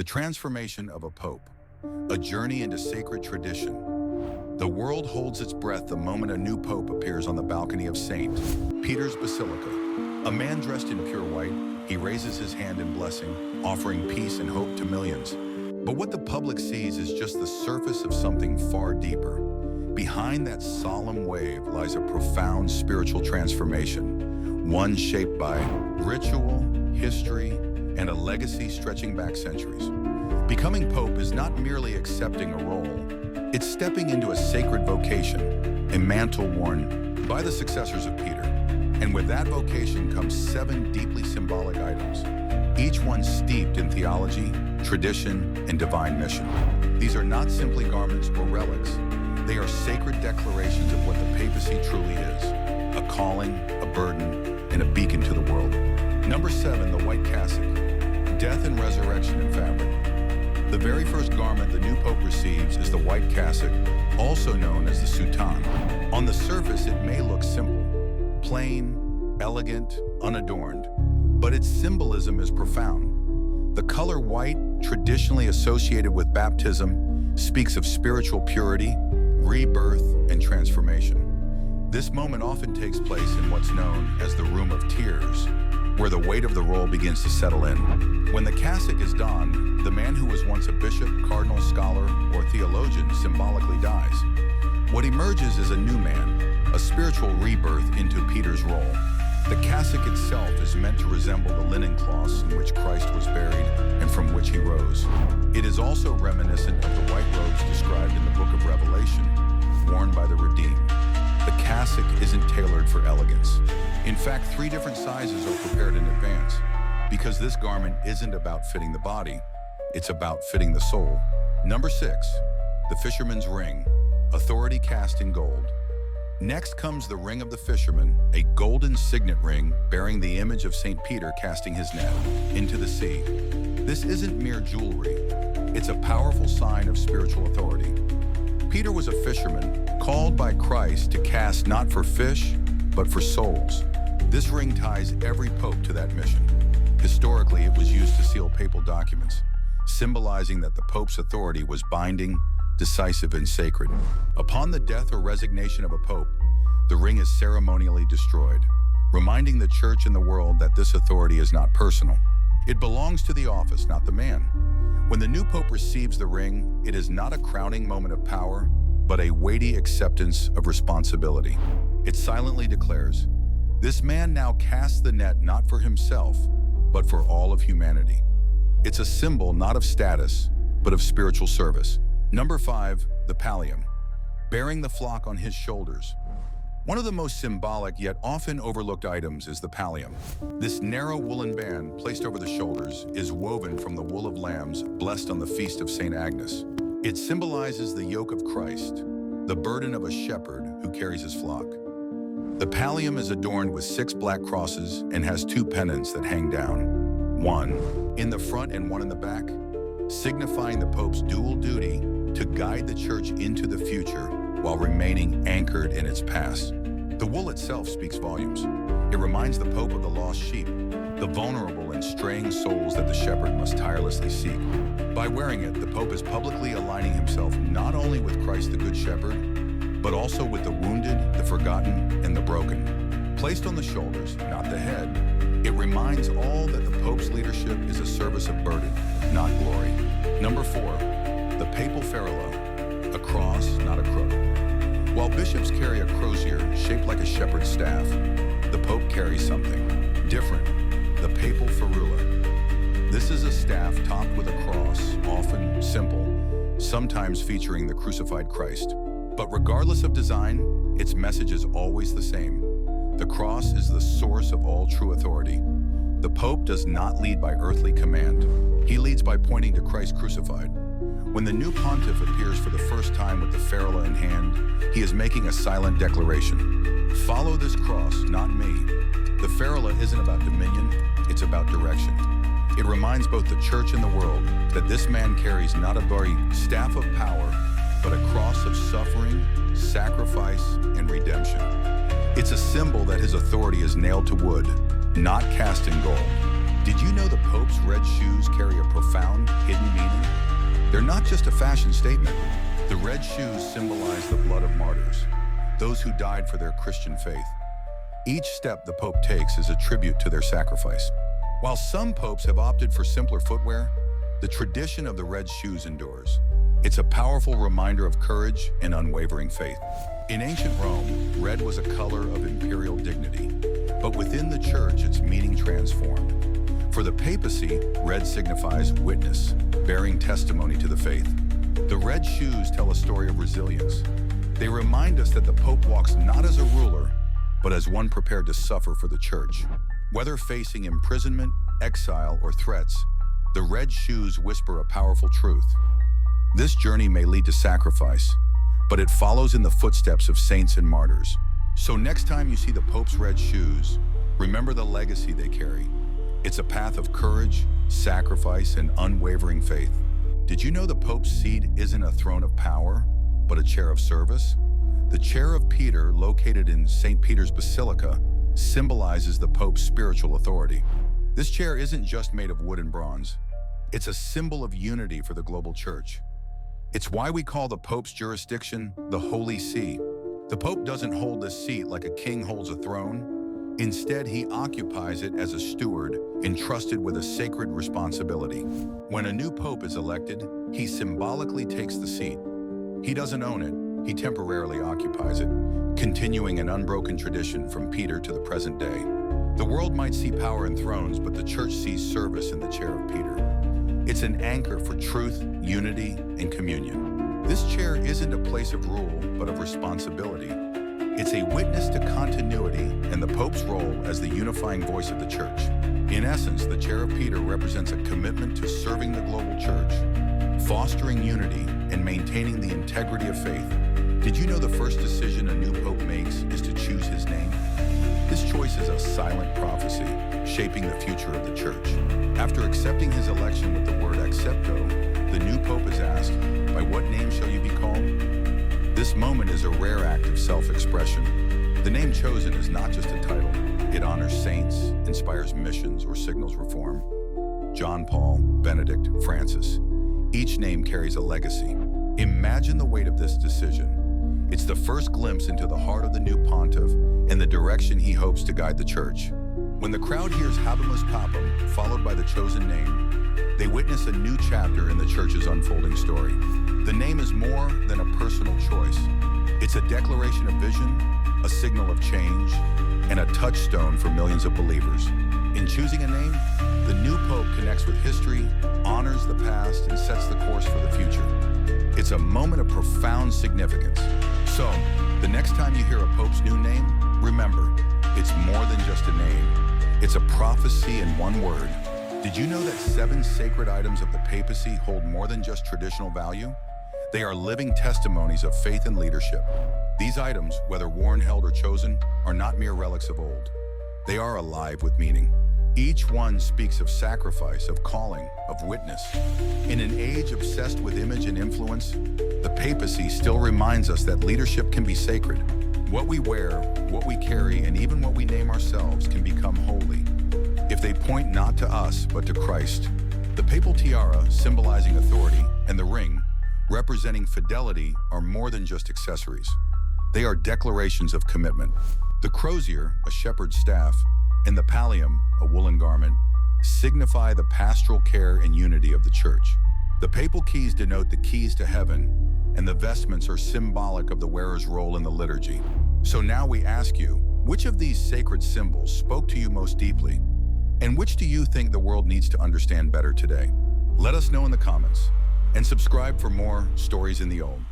transformation of a pope, a journey into sacred tradition. The world holds its breath the moment a new pope appears on the balcony of St. Peter's Basilica. A man dressed in pure white, he raises his hand in blessing, offering peace and hope to millions. But what the public sees is just the surface of something far deeper. Behind that solemn wave lies a profound spiritual transformation, one shaped by ritual, history, and a legacy stretching back centuries. Becoming pope is not merely accepting a role, it's stepping into a sacred vocation, a mantle worn by the successors of Peter. And with that vocation comes 7 deeply symbolic items, each one steeped in theology, tradition, and divine mission. These are not simply garments or relics. They are sacred declarations of what the papacy truly is, a calling, a burden, and a beacon to the world. Number 7, the white cassock, death and resurrection in fabric. The very first garment the new pope receives is the white cassock, also known as the soutane. On the surface, it may look simple, plain, elegant, unadorned, but its symbolism is profound. The color white, traditionally associated with baptism, speaks of spiritual purity, rebirth, and transformation. This moment often takes place in what's known as the Room of Tears, where the weight of the role begins to settle in. When the cassock is donned, the man who was once a bishop, cardinal, scholar, or theologian symbolically dies. What emerges is a new man, a spiritual rebirth into Peter's role. The cassock itself is meant to resemble the linen cloths in which Christ was buried and from which he rose. It is also reminiscent of the white robes described in the book of Revelation, worn by the redeemed. The cassock isn't tailored for elegance. In fact, 3 different sizes are prepared in advance, because this garment isn't about fitting the body, it's about fitting the soul. Number 6, the fisherman's ring, authority cast in gold. Next comes the ring of the fisherman, a golden signet ring bearing the image of St. Peter casting his net into the sea. This isn't mere jewelry, it's a powerful sign of spiritual authority. Peter was a fisherman, called by Christ to cast not for fish, but for souls. This ring ties every pope to that mission. Historically, it was used to seal papal documents, symbolizing that the pope's authority was binding, decisive, and sacred. Upon the death or resignation of a pope, the ring is ceremonially destroyed, reminding the church and the world that this authority is not personal. It belongs to the office, not the man. When the new pope receives the ring, it is not a crowning moment of power, but a weighty acceptance of responsibility. It silently declares, "This man now casts the net not for himself, but for all of humanity." It's a symbol not of status, but of spiritual service. Number 5, the pallium, bearing the flock on his shoulders. One of the most symbolic yet often overlooked items is the pallium. This narrow woolen band placed over the shoulders is woven from the wool of lambs blessed on the feast of St. Agnes. It symbolizes the yoke of Christ, the burden of a shepherd who carries his flock. The pallium is adorned with 6 black crosses and has 2 pennants that hang down, one in the front and one in the back, signifying the Pope's dual duty to guide the church into the future while remaining anchored in its past. The wool itself speaks volumes. It reminds the Pope of the lost sheep, the vulnerable and straying souls that the shepherd must tirelessly seek. By wearing it, the Pope is publicly aligning himself not only with Christ the Good Shepherd, but also with the wounded, the forgotten, and the broken. Placed on the shoulders, not the head, it reminds all that the Pope's leadership is a service of burden, not glory. Number 4, the papal ferula, a cross, not a crook. While bishops carry a crozier shaped like a shepherd's staff, the Pope carries something different, the papal ferula. This is a staff topped with a cross, often simple, sometimes featuring the crucified Christ. But regardless of design, its message is always the same. The cross is the source of all true authority. The Pope does not lead by earthly command. He leads by pointing to Christ crucified. When the new pontiff appears for the first time with the ferula in hand, he is making a silent declaration. Follow this cross, not me. The ferula isn't about dominion, it's about direction. It reminds both the church and the world that this man carries not a very staff of power, but a cross of suffering, sacrifice, and redemption. It's a symbol that his authority is nailed to wood, not cast in gold. Did you know the Pope's red shoes carry a profound, hidden meaning? They're not just a fashion statement. The red shoes symbolize the blood of martyrs, those who died for their Christian faith. Each step the Pope takes is a tribute to their sacrifice. While some popes have opted for simpler footwear, the tradition of the red shoes endures. It's a powerful reminder of courage and unwavering faith. In ancient Rome, red was a color of imperial dignity, but within the church, its meaning transformed. For the Papacy, red signifies witness, bearing testimony to the faith. The red shoes tell a story of resilience. They remind us that the Pope walks not as a ruler, but as one prepared to suffer for the church. Whether facing imprisonment, exile, or threats, the red shoes whisper a powerful truth. This journey may lead to sacrifice, but it follows in the footsteps of saints and martyrs. So next time you see the Pope's red shoes, remember the legacy they carry. It's a path of courage, sacrifice, and unwavering faith. Did you know the Pope's seat isn't a throne of power, but a chair of service? The chair of Peter, located in St. Peter's Basilica, symbolizes the Pope's spiritual authority. This chair isn't just made of wood and bronze. It's a symbol of unity for the global church. It's why we call the Pope's jurisdiction the Holy See. The Pope doesn't hold this seat like a king holds a throne. Instead, he occupies it as a steward, entrusted with a sacred responsibility. When a new Pope is elected, he symbolically takes the seat. He doesn't own it, he temporarily occupies it, continuing an unbroken tradition from Peter to the present day. The world might see power in thrones, but the church sees service in the chair of Peter. It's an anchor for truth, unity, and communion. This chair isn't a place of rule, but of responsibility. It's a witness to continuity and the Pope's role as the unifying voice of the church. In essence, the chair of Peter represents a commitment to serving the global church, fostering unity, and maintaining the integrity of faith. Did you know the first decision a new Pope makes is to choose his name? This choice is a silent prophecy, shaping the future of the church. After accepting his election with the word accepto, the new Pope is asked, "By what name shall you be called?" This moment is a rare act of self-expression. The name chosen is not just a title. It honors saints, inspires missions, or signals reform. John Paul, Benedict, Francis. Each name carries a legacy. Imagine the weight of this decision. It's the first glimpse into the heart of the new pontiff and the direction he hopes to guide the church. When the crowd hears Habemus Papam, followed by the chosen name, they witness a new chapter in the church's unfolding story. The name is more than a personal choice. It's a declaration of vision, a signal of change, and a touchstone for millions of believers. In choosing a name, the new Pope connects with history, honors the past, and sets the course for the future. It's a moment of profound significance. So, the next time you hear a Pope's new name, remember, it's more than just a name. It's a prophecy in one word. Did you know that 7 sacred items of the Papacy hold more than just traditional value? They are living testimonies of faith and leadership. These items, whether worn, held, or chosen, are not mere relics of old. They are alive with meaning. Each one speaks of sacrifice, of calling, of witness. In an age obsessed with image and influence, the Papacy still reminds us that leadership can be sacred. What we wear, what we carry, and even what we name ourselves can become holy if they point not to us, but to Christ. The papal tiara, symbolizing authority, and the ring, representing fidelity, are more than just accessories. They are declarations of commitment. The crozier, a shepherd's staff, and the pallium, a woolen garment, signify the pastoral care and unity of the church. The papal keys denote the keys to heaven, and the vestments are symbolic of the wearer's role in the liturgy. So now we ask you, which of these sacred symbols spoke to you most deeply? And which do you think the world needs to understand better today? Let us know in the comments, and subscribe for more Stories in the Old.